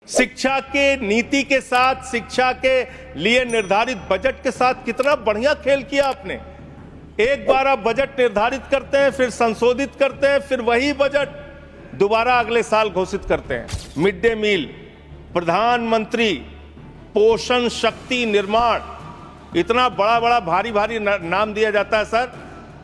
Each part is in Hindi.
शिक्षा के नीति के साथ, शिक्षा के लिए निर्धारित बजट के साथ कितना बढ़िया खेल किया आपने। एक बार आप बजट निर्धारित करते हैं, फिर संशोधित करते हैं, फिर वही बजट दोबारा अगले साल घोषित करते हैं। मिड डे मील, प्रधानमंत्री पोषण शक्ति निर्माण, इतना बड़ा बड़ा भारी भारी नाम दिया जाता है सर।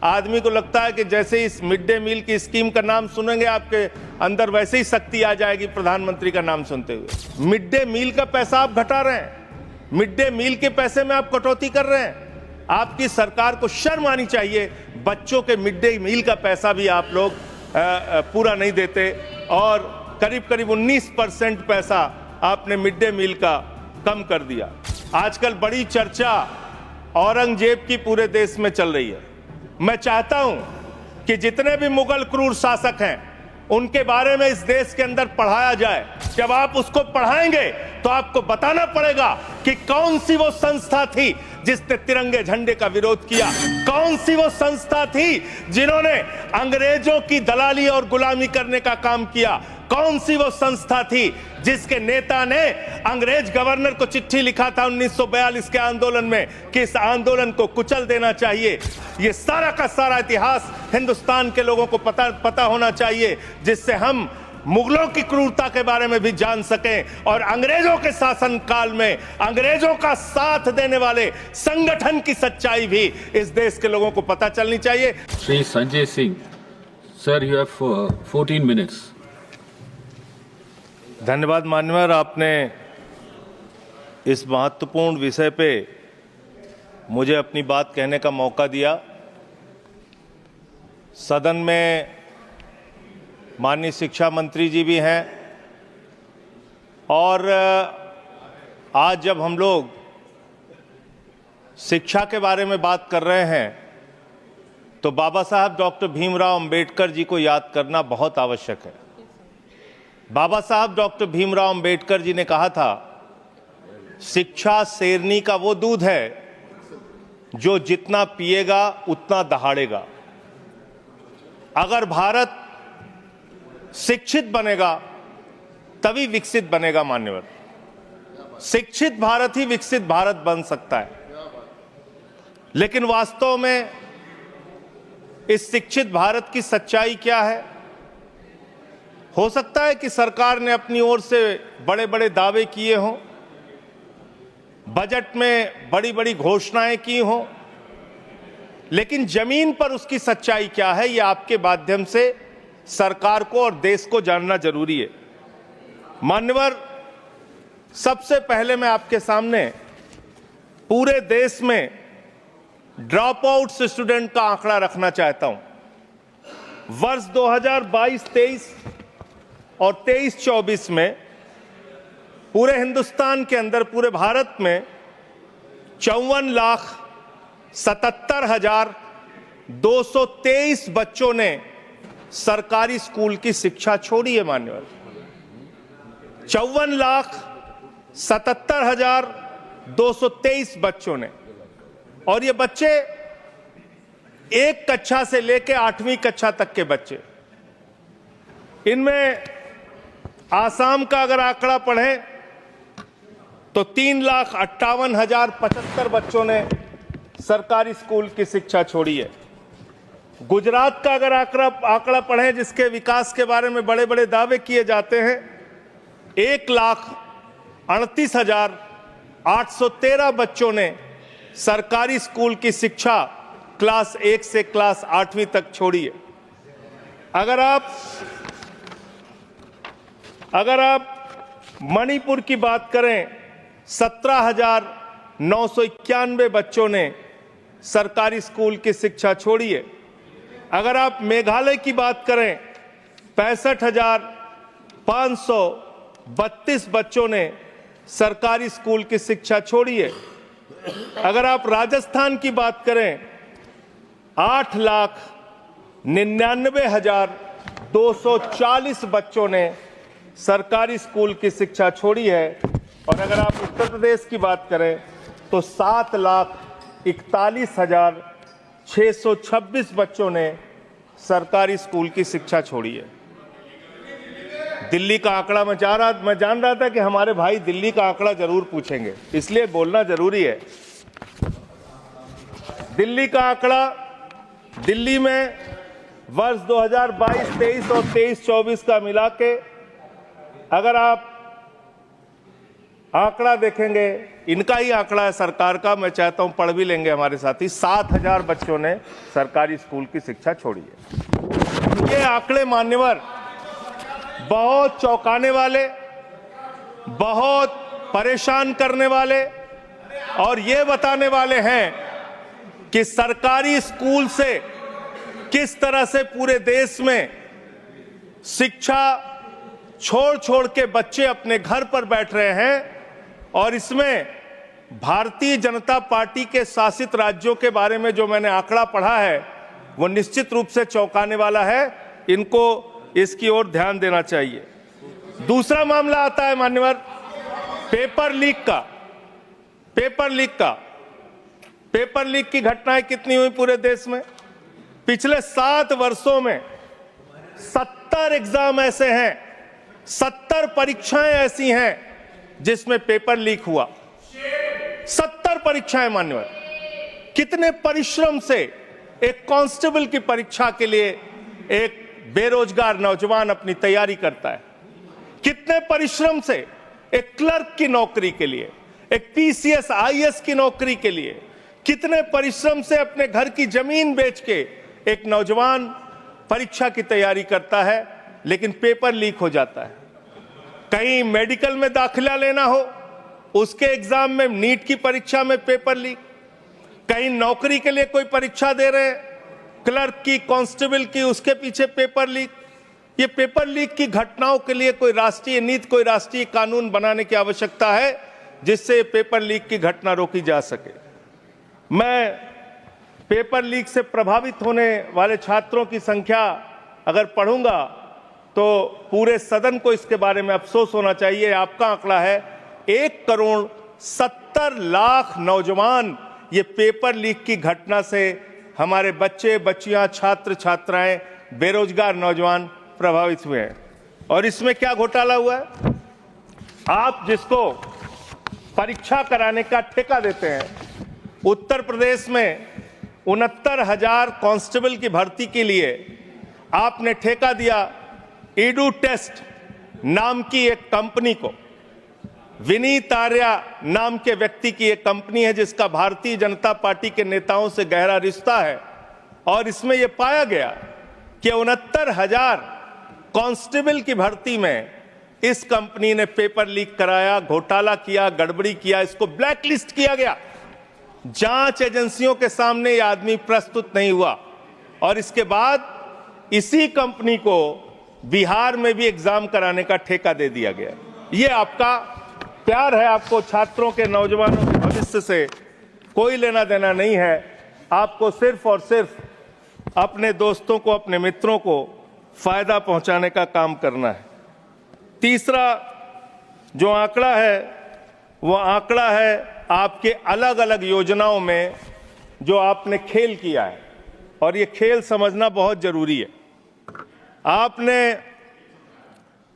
आदमी को लगता है कि जैसे इस मिड डे मील की स्कीम का नाम सुनेंगे आपके अंदर वैसे ही शक्ति आ जाएगी प्रधानमंत्री का नाम सुनते हुए। मिड डे मील का पैसा आप घटा रहे हैं, मिड डे मील के पैसे में आप कटौती कर रहे हैं। आपकी सरकार को शर्म आनी चाहिए। बच्चों के मिड डे मील का पैसा भी आप लोग पूरा नहीं देते और करीब करीब 19% पैसा आपने मिड डे मील का कम कर दिया। आजकल बड़ी चर्चा औरंगजेब की पूरे देश में चल रही है। मैं चाहता हूं कि जितने भी मुगल क्रूर शासक हैं उनके बारे में इस देश के अंदर पढ़ाया जाए। जब आप उसको पढ़ाएंगे तो आपको बताना पड़ेगा कि कौन सी वो संस्था थी जिसने तिरंगे झंडे का विरोध किया, कौन सी वो संस्था थी जिन्होंने अंग्रेजों की दलाली और गुलामी करने का काम किया, कौन सी वो संस्था थी जिसके नेता ने अंग्रेज गवर्नर को चिट्ठी लिखा था 1942 के आंदोलन में कि इस आंदोलन को कुचल देना चाहिए। ये सारा का सारा इतिहास हिंदुस्तान के लोगों को पता होना चाहिए, जिससे हम मुगलों की क्रूरता के बारे में भी जान सकें और अंग्रेजों के शासन काल में अंग्रेजों का साथ देने वाले संगठन की सच्चाई भी इस देश के लोगों को पता चलनी चाहिए। Shri Sanjay Singh, sir, you have 14 minutes. धन्यवाद मान्यवर, आपने इस महत्वपूर्ण विषय पे मुझे अपनी बात कहने का मौका दिया। सदन में माननीय शिक्षा मंत्री जी भी हैं और आज जब हम लोग शिक्षा के बारे में बात कर रहे हैं तो बाबा साहब डॉक्टर भीमराव अंबेडकर जी को याद करना बहुत आवश्यक है। बाबा साहब डॉक्टर भीमराव अंबेडकर जी ने कहा था, शिक्षा शेरनी का वो दूध है जो जितना पिएगा उतना दहाड़ेगा। अगर भारत शिक्षित बनेगा तभी विकसित बनेगा मान्यवर। शिक्षित भारत ही विकसित भारत बन सकता है। लेकिन वास्तव में इस शिक्षित भारत की सच्चाई क्या है? हो सकता है कि सरकार ने अपनी ओर से बड़े बड़े दावे किए हों, बजट में बड़ी बड़ी घोषणाएं की हों, लेकिन जमीन पर उसकी सच्चाई क्या है, यह आपके माध्यम से सरकार को और देश को जानना जरूरी है। मान्यवर, सबसे पहले मैं आपके सामने पूरे देश में ड्रॉप आउट स्टूडेंट का आंकड़ा रखना चाहता हूं। वर्ष 2022-23 और 23-24 में पूरे हिंदुस्तान के अंदर, पूरे भारत में 54,77,223 बच्चों ने सरकारी स्कूल की शिक्षा छोड़ी है मान्यवर। 54,77,223 बच्चों ने, और ये बच्चे एक कक्षा से लेकर 8वीं कक्षा तक के बच्चे। इनमें आसाम का अगर आंकड़ा पढ़ें तो 3,58,075 बच्चों ने सरकारी स्कूल की शिक्षा छोड़ी है। गुजरात का अगर आंकड़ा पढ़ें, जिसके विकास के बारे में बड़े बड़े दावे किए जाते हैं, 1,38,813 बच्चों ने सरकारी स्कूल की शिक्षा क्लास 1 से क्लास 8वीं तक छोड़ी है। अगर आप मणिपुर की बात करें, 17,991 बच्चों ने सरकारी स्कूल की शिक्षा छोड़ी है। अगर आप मेघालय की बात करें, 65,532 बच्चों ने सरकारी स्कूल की शिक्षा छोड़ी है। अगर आप राजस्थान की बात करें, 8,99,240 बच्चों ने सरकारी स्कूल की शिक्षा छोड़ी है। और अगर आप उत्तर प्रदेश की बात करें तो 7,41,626 बच्चों ने सरकारी स्कूल की शिक्षा छोड़ी है। दिल्ली का आंकड़ा मैं जान रहा था कि हमारे भाई दिल्ली का आंकड़ा जरूर पूछेंगे, इसलिए बोलना जरूरी है। दिल्ली का आंकड़ा, दिल्ली में वर्ष 2022-23 और 23-24 का मिला के अगर आप आंकड़ा देखेंगे, इनका ही आंकड़ा है सरकार का, मैं चाहता हूं पढ़ भी लेंगे हमारे साथी, 7,000 बच्चों ने सरकारी स्कूल की शिक्षा छोड़ी है। ये आंकड़े मान्यवर बहुत चौंकाने वाले, बहुत परेशान करने वाले और ये बताने वाले हैं कि सरकारी स्कूल से किस तरह से पूरे देश में शिक्षा छोड़ छोड़ के बच्चे अपने घर पर बैठ रहे हैं। और इसमें भारतीय जनता पार्टी के शासित राज्यों के बारे में जो मैंने आंकड़ा पढ़ा है वो निश्चित रूप से चौंकाने वाला है। इनको इसकी ओर ध्यान देना चाहिए। दूसरा मामला आता है मान्यवर पेपर लीक का। पेपर लीक की घटनाएं कितनी हुई पूरे देश में? पिछले 7 वर्षों में 70 एग्जाम ऐसे हैं, 70 परीक्षाएं ऐसी हैं जिसमें पेपर लीक हुआ। 70 परीक्षाएं मान्यवर। कितने परिश्रम से एक कांस्टेबल की परीक्षा के लिए एक बेरोजगार नौजवान अपनी तैयारी करता है, कितने परिश्रम से एक क्लर्क की नौकरी के लिए, एक पीसीएस आईएएस की नौकरी के लिए, कितने परिश्रम से अपने घर की जमीन बेच के एक नौजवान परीक्षा की तैयारी करता है, लेकिन पेपर लीक हो जाता है। कहीं मेडिकल में दाखिला लेना हो, उसके एग्जाम में, नीट की परीक्षा में पेपर लीक, कहीं नौकरी के लिए कोई परीक्षा दे रहे हैं, क्लर्क की, कांस्टेबल की, उसके पीछे पेपर लीक। ये पेपर लीक की घटनाओं के लिए कोई राष्ट्रीय नीति, कोई राष्ट्रीय कानून बनाने की आवश्यकता है जिससे पेपर लीक की घटना रोकी जा सके। मैं पेपर लीक से प्रभावित होने वाले छात्रों की संख्या अगर पढ़ूंगा तो पूरे सदन को इसके बारे में अफसोस होना चाहिए। आपका आंकड़ा है 1,70,00,000 नौजवान ये पेपर लीक की घटना से, हमारे बच्चे बच्चियां, छात्र छात्राएं, बेरोजगार नौजवान प्रभावित हुए हैं। और इसमें क्या घोटाला हुआ है? आप जिसको परीक्षा कराने का ठेका देते हैं, उत्तर प्रदेश में 69,000 कांस्टेबल की भर्ती के लिए आपने ठेका दिया ईडू टेस्ट नाम की एक कंपनी को। विनीत आर्या नाम के व्यक्ति की एक कंपनी है जिसका भारतीय जनता पार्टी के नेताओं से गहरा रिश्ता है। और इसमें यह पाया गया कि 69,000 कांस्टेबल की भर्ती में इस कंपनी ने पेपर लीक कराया, घोटाला किया, गड़बड़ी किया, इसको ब्लैकलिस्ट किया गया। जांच एजेंसियों के सामने यह आदमी प्रस्तुत नहीं हुआ और इसके बाद इसी कंपनी को बिहार में भी एग्जाम कराने का ठेका दे दिया गया। ये आपका प्यार है, आपको छात्रों के, नौजवानों के भविष्य से कोई लेना देना नहीं है। आपको सिर्फ और सिर्फ अपने दोस्तों को, अपने मित्रों को फायदा पहुंचाने का काम करना है। तीसरा जो आंकड़ा है वो आंकड़ा है आपके अलग अलग योजनाओं में जो आपने खेल किया है, और ये खेल समझना बहुत जरूरी है। आपने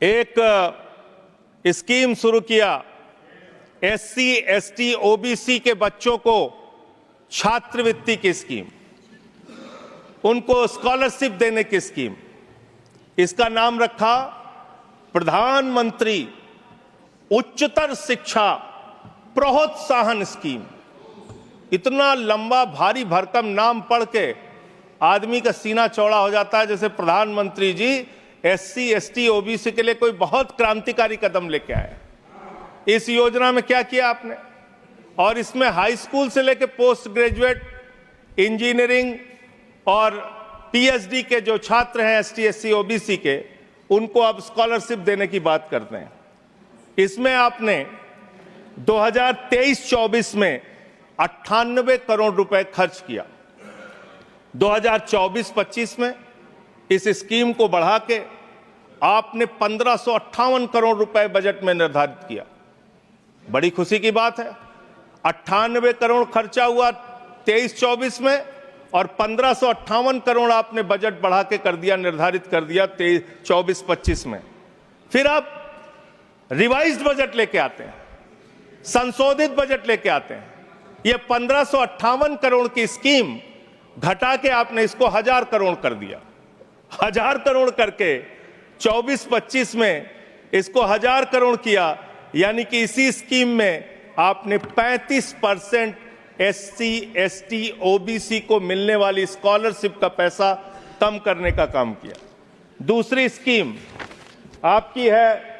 एक स्कीम शुरू किया, एससी, एसटी, ओबीसी के बच्चों को छात्रवृत्ति की स्कीम, उनको स्कॉलरशिप देने की स्कीम। इसका नाम रखा प्रधानमंत्री उच्चतर शिक्षा प्रोत्साहन स्कीम। इतना लंबा भारी भरकम नाम पढ़ के आदमी का सीना चौड़ा हो जाता है, जैसे प्रधानमंत्री जी एससी, एसटी, ओबीसी के लिए कोई बहुत क्रांतिकारी कदम लेके आए। इस योजना में क्या किया आपने? और इसमें हाई स्कूल से लेकर पोस्ट ग्रेजुएट, इंजीनियरिंग और पीएचडी के जो छात्र हैं एसटी, एससी, ओबीसी के, उनको अब स्कॉलरशिप देने की बात करते हैं। इसमें आपने 2023-24 में 98 करोड़ रुपए खर्च किया। 2024-25 में इस स्कीम को बढ़ा के आपने 1558 करोड़ रुपए बजट में निर्धारित किया। बड़ी खुशी की बात है, 98 करोड़ खर्चा हुआ 23-24 में और 1558 करोड़ आपने बजट बढ़ा के कर दिया, निर्धारित कर दिया 24-25 में। फिर आप रिवाइज्ड बजट लेके आते हैं, संशोधित बजट लेके आते हैं। ये 1558 करोड़ की स्कीम घटा के आपने इसको 1000 करोड़ कर दिया। 1000 करोड़ करके 24-25 में इसको 1000 करोड़ किया, यानी कि इसी स्कीम में आपने 35% SC, ST, OBC को मिलने वाली स्कॉलरशिप का पैसा कम करने का काम किया। दूसरी स्कीम आपकी है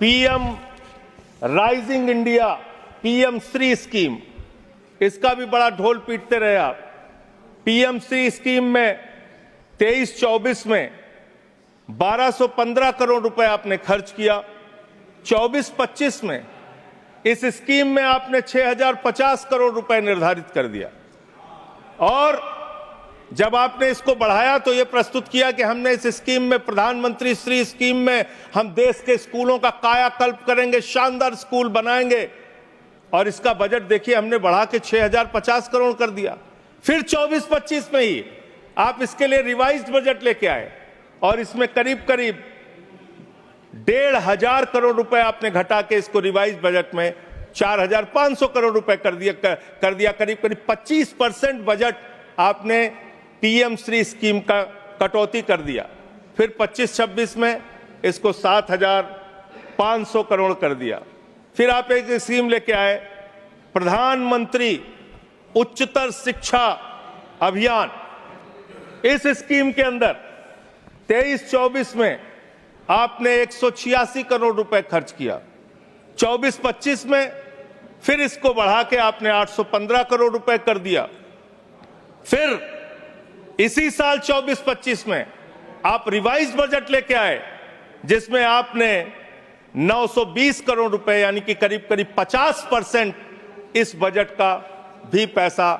PM rising India, PM Shri scheme. इसका भी बड़ा ढोल पीटते रहे आप। PM श्री स्कीम में 23-24 में 1215 करोड़ रुपए आपने खर्च किया। 24-25 में इस स्कीम में आपने 6050 करोड़ रुपए निर्धारित कर दिया। और जब आपने इसको बढ़ाया तो यह प्रस्तुत किया कि हमने इस स्कीम में, प्रधानमंत्री श्री स्कीम में, हम देश के स्कूलों का कायाकल्प करेंगे, शानदार स्कूल बनाएंगे। और इसका बजट देखिए, हमने बढ़ा के 6050 करोड़ कर दिया। फिर 24-25 में ही आप इसके लिए रिवाइज्ड बजट लेके आए और इसमें करीब करीब 1500 करोड़ रुपए आपने घटा के इसको रिवाइज्ड बजट में 4500 करोड़ रुपए कर दिया। करीब करीब 25% बजट आपने PM श्री स्कीम का कटौती कर दिया। फिर 25-26 में इसको 7500 करोड़ कर दिया। फिर आप एक स्कीम लेके आए, प्रधानमंत्री उच्चतर शिक्षा अभियान। इस स्कीम के अंदर 23-24 में आपने 186 करोड़ रुपए खर्च किया। 24-25 में फिर इसको बढ़ा के आपने 815 करोड़ रुपए कर दिया। फिर इसी साल 24-25 में आप रिवाइज्ड बजट लेके आए, जिसमें आपने 920 करोड़ रुपए, यानी कि करीब करीब 50% इस बजट का भी पैसा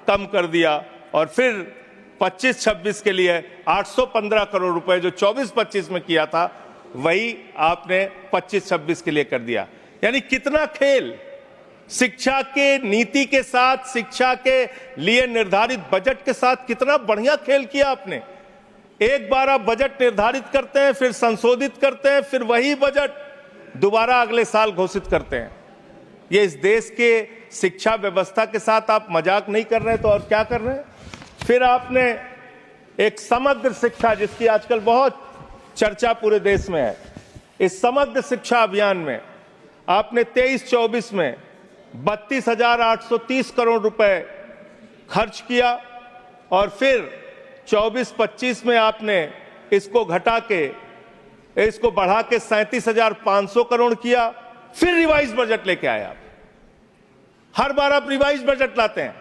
कम कर दिया। और फिर 25-26 के लिए 815 करोड़ रुपए जो 24-25 में किया था, वही आपने 25-26 के लिए कर दिया। यानी कितना खेल, शिक्षा के नीति के साथ, शिक्षा के लिए निर्धारित बजट के साथ कितना बढ़िया खेल किया आपने। एक बार आप बजट निर्धारित करते हैं, फिर संशोधित करते हैं, फिर वही बजट दोबारा अगले साल घोषित करते हैं। ये इस देश के शिक्षा व्यवस्था के साथ आप मजाक नहीं कर रहे तो और क्या कर रहे हैं। फिर आपने एक समग्र शिक्षा, जिसकी आजकल बहुत चर्चा पूरे देश में है, इस समग्र शिक्षा अभियान में आपने 23-24 में 32,830 करोड़ रुपए खर्च किया। और फिर 24-25 में आपने इसको घटा के, इसको बढ़ा के 37,500 करोड़ किया। फिर रिवाइज बजट लेके आए आप। हर बार आप रिवाइज बजट लाते हैं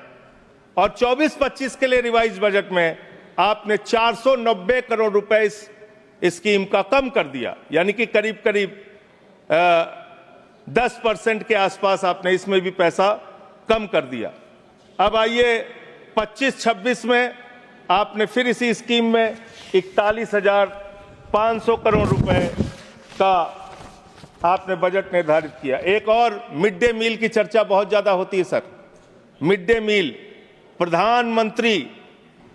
और 24-25 के लिए रिवाइज बजट में आपने 490 करोड़ रुपए इस स्कीम का कम कर दिया, यानी कि करीब करीब 10% के आसपास आपने इसमें भी पैसा कम कर दिया। अब आइए 25-26 में आपने फिर इसी स्कीम में 41,500 करोड़ रुपए का आपने बजट निर्धारित किया। एक और मिड डे मील की चर्चा बहुत ज्यादा होती है सर। मिड डे मील, प्रधानमंत्री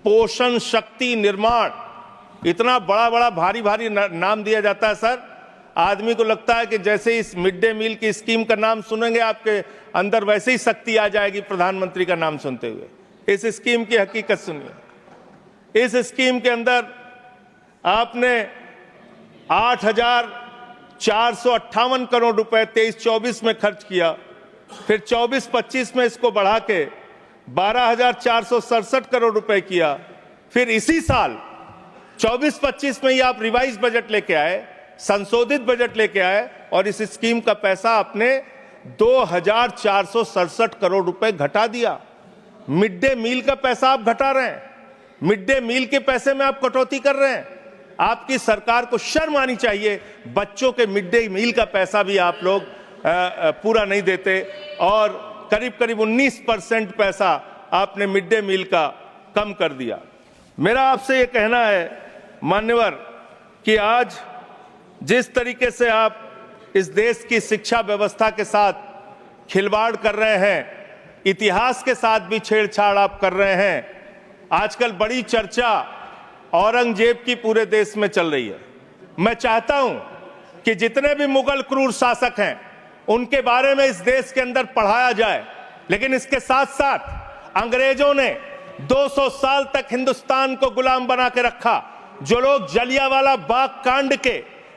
पोषण शक्ति निर्माण, इतना बड़ा बड़ा भारी भारी नाम दिया जाता है सर। आदमी को लगता है कि जैसे इस मिड डे मील की स्कीम का नाम सुनेंगे आपके अंदर वैसे ही शक्ति आ जाएगी प्रधानमंत्री का नाम सुनते हुए। इस स्कीम की हकीकत सुनिए। इस स्कीम के अंदर आपने 8,458 करोड़ रुपए 23-24 में खर्च किया। फिर 24-25 में इसको बढ़ा के 12,467 करोड़ रुपए किया। फिर इसी साल 24-25 में ही आप रिवाइज बजट लेके आए, संशोधित बजट लेके आए और इस स्कीम का पैसा आपने 2,467 करोड़ रुपए घटा दिया। मिड डे मील का पैसा आप घटा रहे हैं, मिड डे मील के पैसे में आप कटौती कर रहे हैं। आपकी सरकार को शर्म आनी चाहिए। बच्चों के मिड डे मील का पैसा भी आप लोग पूरा नहीं देते और करीब करीब 19% पैसा आपने मिड डे मील का कम कर दिया। मेरा आपसे ये कहना है मान्यवर कि आज जिस तरीके से आप इस देश की शिक्षा व्यवस्था के साथ खिलवाड़ कर रहे हैं, इतिहास के साथ भी छेड़छाड़ आप कर रहे हैं। आजकल बड़ी चर्चा औरंगजेब की पूरे देश में चल रही है। मैं चाहता हूं कि जितने भी मुगल क्रूर शासक हैं उनके बारे में इस देश के अंदर पढ़ाया जाए। लेकिन इसके साथ साथ अंग्रेजों ने 200 साल तक हिंदुस्तान को गुलाम बना के रखा। जो लोग जलियांवाला बाग कांड के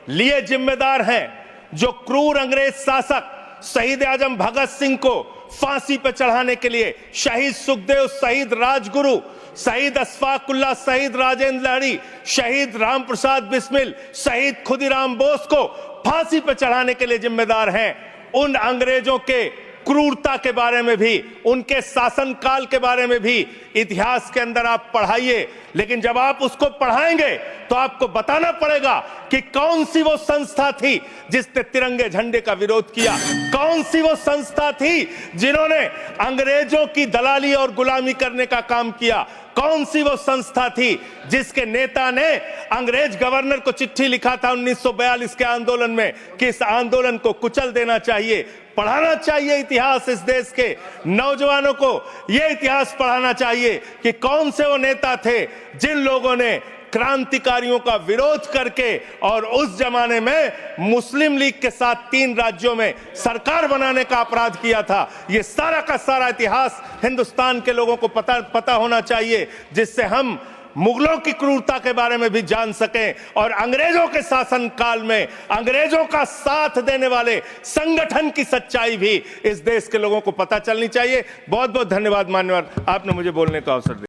लिए जिम्मेदार हैं, जो क्रूर अंग्रेज शासक शहीद आजम भगत सिंह को फांसी पर चढ़ाने के लिए शहीद सुखदेव, शहीद राजगुरु, शहीद अशफाकुल्लाह, शहीद राजेंद्र लहरी, शहीद राम प्रसाद बिस्मिल, शहीद खुदीराम बोस को फांसी पर चढ़ाने के लिए जिम्मेदार हैं, उन अंग्रेजों के क्रूरता के बारे में भी, उनके शासनकाल के बारे में भी इतिहास के अंदर आप पढ़ाइए। लेकिन जब आप उसको पढ़ाएंगे तो आपको बताना पड़ेगा कि कौन सी वो संस्था थी जिसने तिरंगे झंडे का विरोध किया, कौन सी वो संस्था थी जिन्होंने अंग्रेजों की दलाली और गुलामी करने का काम किया, कौन सी वो संस्था थी जिसके नेता ने अंग्रेज गवर्नर को चिट्ठी लिखा था 1942 के आंदोलन में कि इस आंदोलन को कुचल देना चाहिए। पढ़ाना चाहिए इतिहास, इस देश के नौजवानों को यह इतिहास पढ़ाना चाहिए कि कौन से वो नेता थे जिन लोगों ने क्रांतिकारियों का विरोध करके और उस जमाने में मुस्लिम लीग के साथ 3 राज्यों में सरकार बनाने का अपराध किया था। ये सारा का सारा इतिहास हिंदुस्तान के लोगों को पता होना चाहिए, जिससे हम मुगलों की क्रूरता के बारे में भी जान सकें और अंग्रेजों के शासन काल में अंग्रेजों का साथ देने वाले संगठन की सच्चाई भी इस देश के लोगों को पता चलनी चाहिए। बहुत बहुत धन्यवाद मान्यवर, आपने मुझे बोलने का अवसर दिया।